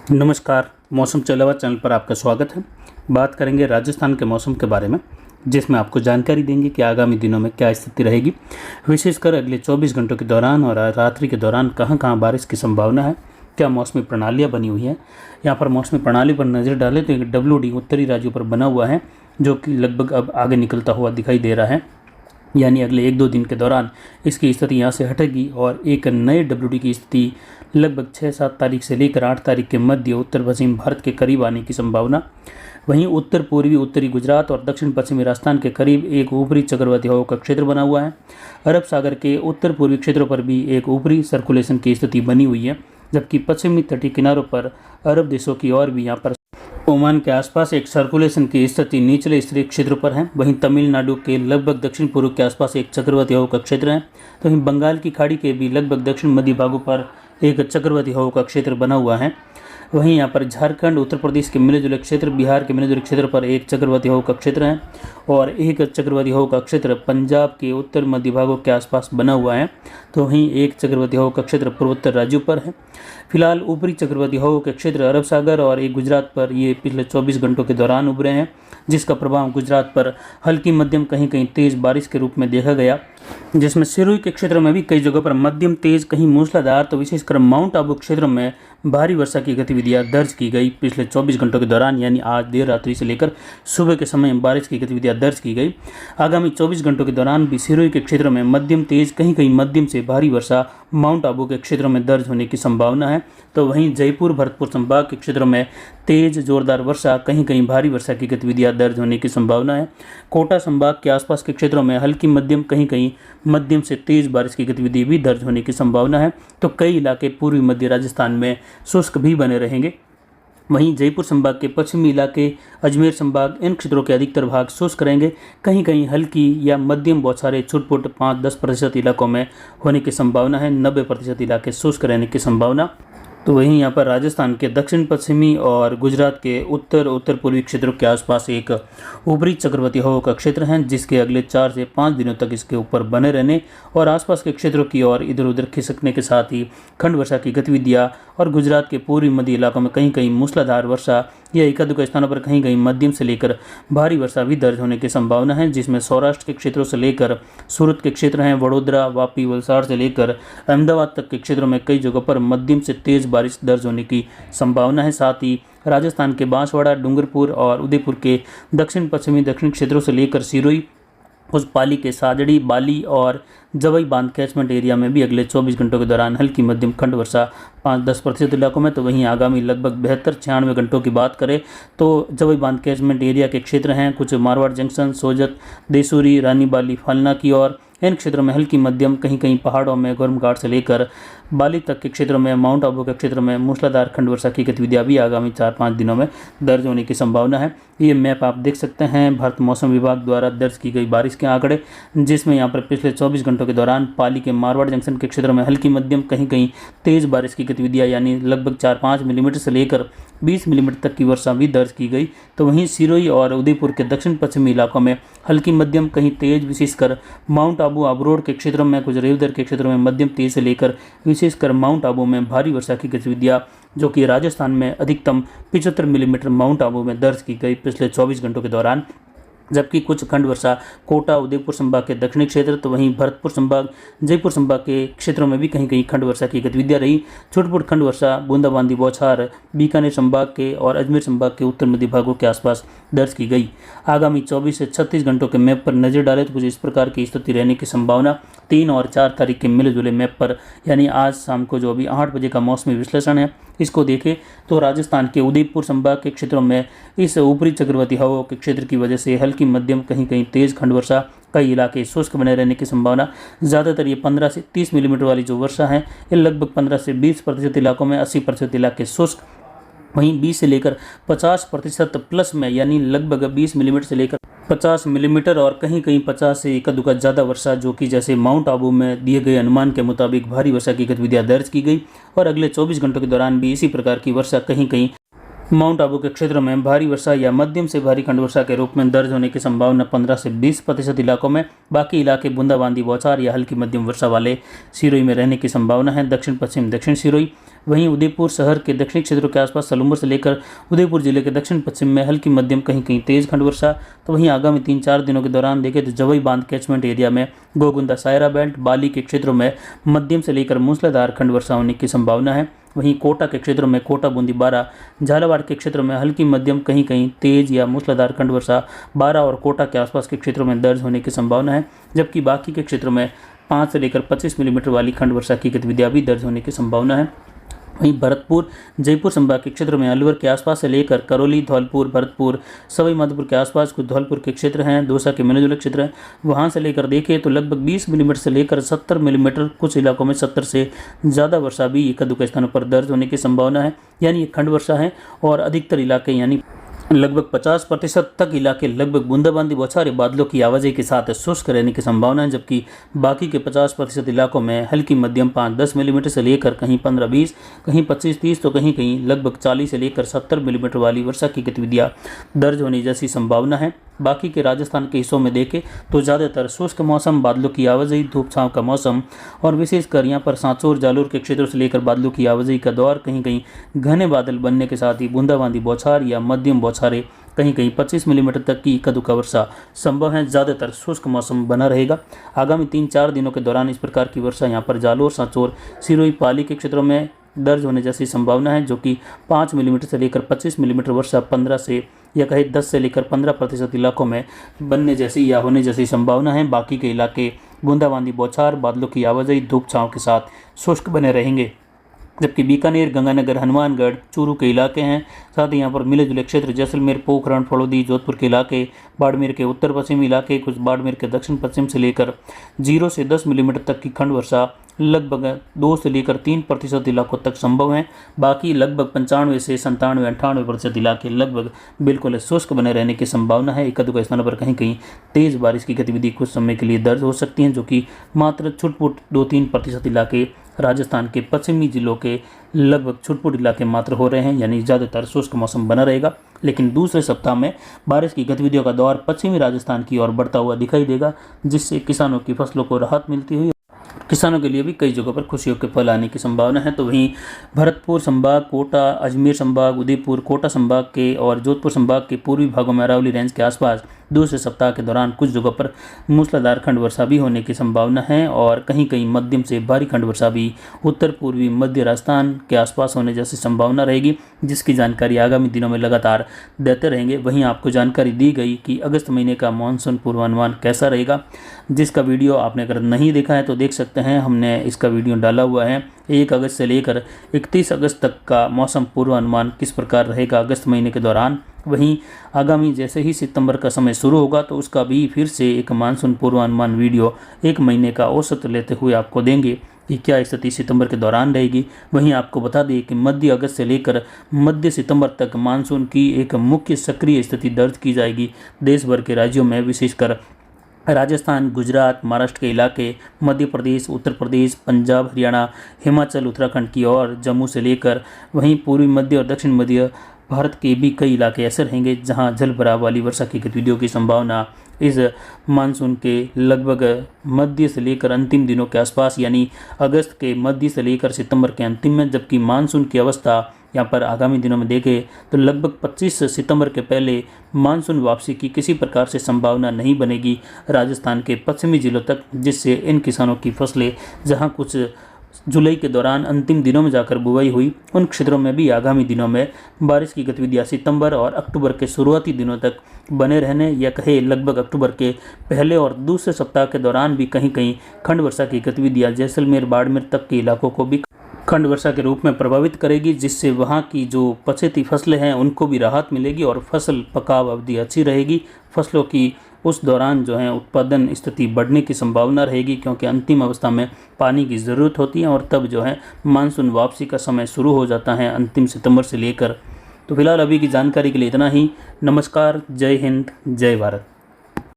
नमस्कार। मौसम चलेवा चैनल पर आपका स्वागत है। बात करेंगे राजस्थान के मौसम के बारे में, जिसमें आपको जानकारी देंगे कि आगामी दिनों में क्या स्थिति रहेगी। विशेषकर अगले 24 घंटों के दौरान और रात्रि के दौरान कहां कहां बारिश की संभावना है, क्या मौसमी प्रणालियां बनी हुई हैं। यहाँ पर मौसमी प्रणाली पर नज़र डालें तो एक WD उत्तरी राज्यों पर बना हुआ है, जो कि लगभग अब आगे निकलता हुआ दिखाई दे रहा है। यानी अगले 1-2 दिन के दौरान इसकी स्थिति यहाँ से हटेगी और एक नए WD की स्थिति लगभग 6-7 तारीख से लेकर 8 तारीख के मध्य उत्तर पश्चिम भारत के करीब आने की संभावना। वहीं उत्तर पूर्वी उत्तरी गुजरात और दक्षिण पश्चिमी राजस्थान के करीब एक ऊपरी चक्रवाती हवा का क्षेत्र बना हुआ है। अरब सागर के उत्तर पूर्वी क्षेत्रों पर भी एक ऊपरी सर्कुलेशन की स्थिति बनी हुई है, जबकि पश्चिमी तटीय किनारों पर अरब देशों की ओर भी यहाँ पर ओमान के आसपास एक सर्कुलेशन की स्थिति निचले स्तरीय क्षेत्रों पर है। वहीं तमिलनाडु के लगभग दक्षिण पूर्व के आसपास एक चक्रवाती हवा का क्षेत्र है, तो वहीं बंगाल की खाड़ी के भी लगभग दक्षिण मध्य भागों पर एक चक्रवाती हवा का क्षेत्र बना हुआ है। वहीं यहाँ पर झारखंड, उत्तर प्रदेश के मिले जुले क्षेत्र, बिहार के मिले जुले क्षेत्र पर एक चक्रवाती हवा का क्षेत्र है और एक चक्रवाती हवा का क्षेत्र पंजाब के उत्तर मध्य भागों के आसपास बना हुआ है। तो वहीं एक चक्रवाती हवा का क्षेत्र पूर्वोत्तर राज्यों पर है। फिलहाल ऊपरी चक्रवाती हवा के क्षेत्र अरब सागर और एक गुजरात पर ये पिछले 24 घंटों के दौरान उभरे हैं, जिसका प्रभाव गुजरात पर हल्की मध्यम कहीं कहीं तेज बारिश के रूप में देखा गया, जिसमें सिरोही के क्षेत्र में भी कई जगहों पर मध्यम तेज कहीं मूसलाधार तो विशेषकर माउंट आबू क्षेत्र में भारी वर्षा की गतिविधियां दर्ज की गई। पिछले 24 घंटों के दौरान यानी आज देर रात्रि से लेकर सुबह के समय बारिश की गतिविधियां दर्ज की गई। आगामी 24 घंटों के दौरान भी सिरोही के क्षेत्र में मध्यम तेज कहीं कहीं मध्यम से भारी वर्षा माउंट आबू के क्षेत्रों में दर्ज होने की संभावना है। तो वहीं जयपुर भरतपुर संभाग के क्षेत्रों में तेज जोरदार वर्षा कहीं कहीं भारी वर्षा की गतिविधियां दर्ज होने की संभावना है। कोटा संभाग के आसपास के क्षेत्रों में हल्की मध्यम कहीं कहीं मध्यम से तेज बारिश की गतिविधि भी दर्ज होने की संभावना है। तो कई इलाके पूर्वी मध्य राजस्थान में शुष्क भी बने रहेंगे। वहीं जयपुर संभाग के पश्चिमी इलाके, अजमेर संभाग, इन क्षेत्रों के अधिकतर भाग शुष्क रहेंगे। कहीं कहीं हल्की या मध्यम बौछारें छुटपुट 5-10% इलाकों में होने की संभावना है। 90% इलाके शुष्क रहने की संभावना। तो वहीं यहाँ पर राजस्थान के दक्षिण पश्चिमी और गुजरात के उत्तर पूर्वी क्षेत्रों के आसपास एक ऊपरी चक्रवाती हवा का क्षेत्र है, जिसके अगले 4 से 5 दिनों तक इसके ऊपर बने रहने और आसपास के क्षेत्रों की ओर इधर उधर खिसकने के साथ ही खंड वर्षा की गतिविधियाँ और गुजरात के पूर्वी मध्य इलाकों में कहीं कहीं मूसलाधार वर्षा या एकाध स्थानों पर कहीं कहीं मध्यम से लेकर भारी वर्षा भी दर्ज होने की संभावना है, जिसमें सौराष्ट्र के क्षेत्रों से लेकर सूरत के क्षेत्र हैं, वडोदरा, वापी, वलसाड़ से लेकर अहमदाबाद तक के क्षेत्रों में कई जगहों पर मध्यम से तेज बारिश दर्ज होने की संभावना है। साथ ही राजस्थान के बांसवाड़ा, डूंगरपुर और उदयपुर के दक्षिण पश्चिमी दक्षिण क्षेत्रों से लेकर सिरोही, उस पाली के साजड़ी, बाली और जवई बांध कैचमेंट एरिया में भी अगले 24 घंटों के दौरान हल्की मध्यम खंड वर्षा 5-10% इलाकों में। तो वहीं आगामी लगभग 72-96 घंटों की बात करें तो जवई बांध कैचमेंट एरिया के क्षेत्र हैं कुछ मारवाड़ जंक्शन, सोजत, देसूरी, रानी बाली, फालना की ओर, इन क्षेत्रों में हल्की मध्यम कहीं कहीं पहाड़ों में गोरमघाट से लेकर बाली तक के क्षेत्रों में, माउंट आबू के क्षेत्र में मूसलाधार खंड वर्षा की गतिविधियां भी आगामी 4-5 दिनों में दर्ज होने की संभावना है। ये मैप आप देख सकते हैं भारत मौसम विभाग द्वारा दर्ज की गई बारिश के आंकड़े, जिसमें यहाँ पर पिछले 24 घंटों के दौरान पाली के मारवाड़ जंक्शन के क्षेत्रों में हल्की मध्यम कहीं कहीं तेज बारिश की गतिविधियां यानी लगभग 4-5 मिलीमीटर से लेकर 20 मिलीमीटर तक की वर्षा भी दर्ज की गई। तो वहीं सिरोही और उदयपुर के दक्षिण पश्चिमी इलाकों में हल्की मध्यम कहीं तेज, विशेषकर माउंट आबू अबरोड के क्षेत्रों में, कुछ रेवदर के क्षेत्रों में मध्यम तेज से लेकर विशेषकर माउंट आबू में भारी वर्षा की गतिविधियां, जो कि राजस्थान में अधिकतम 75 मिलीमीटर माउंट आबू में दर्ज की गई पिछले 24 घंटों के दौरान। जबकि कुछ खंड वर्षा कोटा, उदयपुर संभाग के दक्षिणी क्षेत्र, तो वहीं भरतपुर संभाग, जयपुर संभाग के क्षेत्रों में भी कहीं कहीं खंड वर्षा की गतिविधियां रही। छुटपुट खंड वर्षा, बूंदाबांदी, बौछार बीकानेर संभाग के और अजमेर संभाग के उत्तर मध्य भागों के आसपास दर्ज की गई। आगामी 24 से 36 घंटों के मैप पर नजर डालें तो कुछ इस प्रकार की स्थिति रहने की संभावना। 3 और 4 तारीख के मिले जुले मैप पर यानी आज शाम को जो अभी 8 बजे का मौसमी विश्लेषण है, इसको देखें तो राजस्थान के उदयपुर संभाग के क्षेत्रों में इस ऊपरी चक्रवाती हवा के क्षेत्र की वजह से हल्की मध्यम कहीं कहीं तेज खंड वर्षा, कई इलाके शुष्क बने रहने की संभावना। ज़्यादातर ये 15 से 30 मिलीमीटर वाली जो वर्षा है, ये लगभग 15 से 20% इलाकों में, 80% इलाके शुष्क। वहीं 20 से लेकर 50% प्लस में यानी लगभग 20 मिलीमीटर से लेकर 50 मिलीमीटर और कहीं कहीं 50 से एकाध ज़्यादा वर्षा, जो कि जैसे माउंट आबू में दिए गए अनुमान के मुताबिक भारी वर्षा की गतिविधियां दर्ज की गई। और अगले 24 घंटों के दौरान भी इसी प्रकार की वर्षा कहीं कहीं माउंट आबू के क्षेत्र में भारी वर्षा या मध्यम से भारी खंड वर्षा के रूप में दर्ज होने की संभावना 15 से 20% इलाकों में। बाकी इलाके बूंदाबांदी, बौछार या हल्की मध्यम वर्षा वाले सिरोही में रहने की संभावना है। दक्षिण पश्चिम दक्षिण सिरोही, वहीं उदयपुर शहर के दक्षिणी क्षेत्रों के आसपास सलूम्बर से लेकर उदयपुर जिले के दक्षिण पश्चिम में हल्की मध्यम कहीं कहीं तेज खंड वर्षा। तो वहीं आगामी 3-4 दिनों के दौरान देखें तो जवई बांध कैचमेंट एरिया में गोगुंदा सायरा बेल्ट बाली के क्षेत्रों में मध्यम से लेकर मूसलाधार खंड वर्षा होने की संभावना है। वहीं कोटा के क्षेत्रों में कोटा बूंदी 12, झालावाड़ के क्षेत्रों में हल्की मध्यम कहीं कहीं तेज या मूसलाधार खंड वर्षा 12 और कोटा के आसपास के क्षेत्रों में दर्ज होने की संभावना है, जबकि बाकी के क्षेत्रों में 5 से लेकर 25 मिलीमीटर वाली खंड वर्षा की गतिविधियां भी दर्ज होने की संभावना है। वहीं भरतपुर जयपुर संभाग के क्षेत्र में अलवर के आसपास से लेकर करौली धौलपुर भरतपुर सवाई माधोपुर के आसपास कुछ धौलपुर के क्षेत्र हैं, दौसा के मिले जुले क्षेत्र हैं, वहां से लेकर देखें तो लगभग 20 मिलीमीटर से लेकर 70 मिलीमीटर, कुछ इलाकों में 70 से ज़्यादा वर्षा भी एक दुख स्थानों पर दर्ज होने की संभावना है। यानी ये खंड वर्षा है और अधिकतर इलाके यानी लगभग 50% तक इलाके लगभग बूंदाबांदी बौछारें बादलों की आवाजाही के साथ शुष्क रहने की संभावना है, जबकि बाकी के 50% इलाकों में हल्की मध्यम 5-10 मिलीमीटर से लेकर कहीं 15-20, कहीं 25-30 तो कहीं कहीं लगभग 40 से लेकर 70 मिलीमीटर वाली वर्षा की गतिविधियां दर्ज होने जैसी संभावना है। बाकी के राजस्थान के हिस्सों में देखें तो ज़्यादातर शुष्क मौसम, बादलों की आवाजाही, धूप छांव का मौसम और विशेषकर यहाँ पर सांचौर जालोर के क्षेत्रों से लेकर बादलों की आवाजाही का दौर, कहीं कहीं घने बादल बनने के साथ ही बूंदाबांदी बौछार या मध्यम बौछारें, कहीं कहीं 25 मिलीमीटर तक की इक्का दुक्का वर्षा संभव है। ज़्यादातर शुष्क मौसम बना रहेगा। आगामी 3-4 दिनों के दौरान इस प्रकार की वर्षा यहाँ पर जालोर, सांचौर, सिरोही, पाली के क्षेत्रों में दर्ज होने जैसी संभावना है, जो कि 5 मिलीमीटर से लेकर 25 मिलीमीटर वर्षा 15 से या कहीं 10 से लेकर 15% इलाकों में बनने जैसी या होने जैसी संभावना है। बाकी के इलाके बूंदाबांदी बौछार, बादलों की आवाजाही, धूप छांव के साथ शुष्क बने रहेंगे, जबकि बीकानेर, गंगानगर, हनुमानगढ़, चूरू के इलाके हैं। साथ ही यहाँ पर मिले जुले क्षेत्र जैसलमेर, पोखरण, फड़ौदी, जोधपुर के इलाके, बाड़मेर के उत्तर पश्चिमी इलाके, कुछ बाड़मेर के दक्षिण पश्चिम से लेकर 0 से 10 मिलीमीटर तक की खंड वर्षा लगभग 2 से लेकर 3% इलाकों तक संभव है। बाकी लगभग 95 से 97-98% इलाके लगभग बिल्कुल शुष्क बने रहने की संभावना है। एक दुख स्थानों पर कहीं कहीं तेज बारिश की गतिविधि कुछ समय के लिए दर्ज हो सकती हैं, जो कि मात्र छुटपुट 2-3% इलाके राजस्थान के पश्चिमी जिलों के लगभग छुटपुट इलाके मात्र हो रहे हैं, यानी ज़्यादातर शुष्क मौसम बना रहेगा। लेकिन दूसरे सप्ताह में बारिश की गतिविधियों का दौर पश्चिमी राजस्थान की ओर बढ़ता हुआ दिखाई देगा, जिससे किसानों की फसलों को राहत मिलती हुई किसानों के लिए भी कई जगहों पर खुशियों के फल आने की संभावना है। तो वहीं भरतपुर संभाग, कोटा, अजमेर संभाग, उदयपुर, कोटा संभाग के और जोधपुर संभाग के पूर्वी भागों में अरावली रेंज के आसपास दूसरे सप्ताह के दौरान कुछ जगहों पर मूसलाधार खंड वर्षा भी होने की संभावना है और कहीं कहीं मध्यम से भारी खंड वर्षा भी उत्तर पूर्वी मध्य राजस्थान के आसपास होने जैसी संभावना रहेगी, जिसकी जानकारी आगामी दिनों में लगातार देते रहेंगे। वहीं आपको जानकारी दी गई कि अगस्त महीने का मानसून पूर्वानुमान कैसा रहेगा, जिसका वीडियो आपने अगर नहीं देखा है तो देख सकते हैं। हमने इसका वीडियो डाला हुआ है। 1 अगस्त से लेकर 31 अगस्त तक का मौसम पूर्वानुमान किस प्रकार रहेगा अगस्त महीने के दौरान। वहीं आगामी जैसे ही सितंबर का समय शुरू होगा तो उसका भी फिर से एक मानसून पूर्वानुमान वीडियो 1 महीने का औसत लेते हुए आपको देंगे कि क्या स्थिति सितंबर के दौरान रहेगी। वहीं आपको बता दें कि मध्य अगस्त से लेकर मध्य सितंबर तक मानसून की एक मुख्य सक्रिय स्थिति दर्ज की जाएगी देश भर के राज्यों में, विशेषकर राजस्थान, गुजरात, महाराष्ट्र के इलाके, मध्य प्रदेश, उत्तर प्रदेश, पंजाब, हरियाणा, हिमाचल, उत्तराखंड की ओर, जम्मू से लेकर वहीं पूर्वी मध्य और दक्षिण मध्य भारत के भी कई इलाके ऐसे रहेंगे जहां जल भराव वाली वर्षा की गतिविधियों की संभावना इस मानसून के लगभग मध्य से लेकर अंतिम दिनों के आसपास, यानी अगस्त के मध्य से लेकर सितंबर के अंतिम में, जबकि मानसून की अवस्था यहाँ पर आगामी दिनों में देखें तो लगभग 25 सितंबर के पहले मानसून वापसी की किसी प्रकार से संभावना नहीं बनेगी राजस्थान के पश्चिमी जिलों तक, जिससे इन किसानों की फसलें जहाँ कुछ जुलाई के दौरान अंतिम दिनों में जाकर बुवाई हुई, उन क्षेत्रों में भी आगामी दिनों में बारिश की गतिविधियां सितंबर और अक्टूबर के शुरुआती दिनों तक बने रहने या कहे लगभग अक्टूबर के पहले और दूसरे सप्ताह के दौरान भी कहीं कहीं खंड वर्षा की गतिविधियां जैसलमेर, बाड़मेर तक के इलाकों को भी खंड वर्षा के रूप में प्रभावित करेगी, जिससे वहाँ की जो पछेती फसलें हैं उनको भी राहत मिलेगी और फसल पकाव अवधि अच्छी रहेगी। फसलों की उस दौरान जो है उत्पादन स्थिति बढ़ने की संभावना रहेगी, क्योंकि अंतिम अवस्था में पानी की ज़रूरत होती है और तब जो है मानसून वापसी का समय शुरू हो जाता है अंतिम सितंबर से लेकर। तो फिलहाल अभी की जानकारी के लिए इतना ही। नमस्कार, जय हिंद, जय भारत।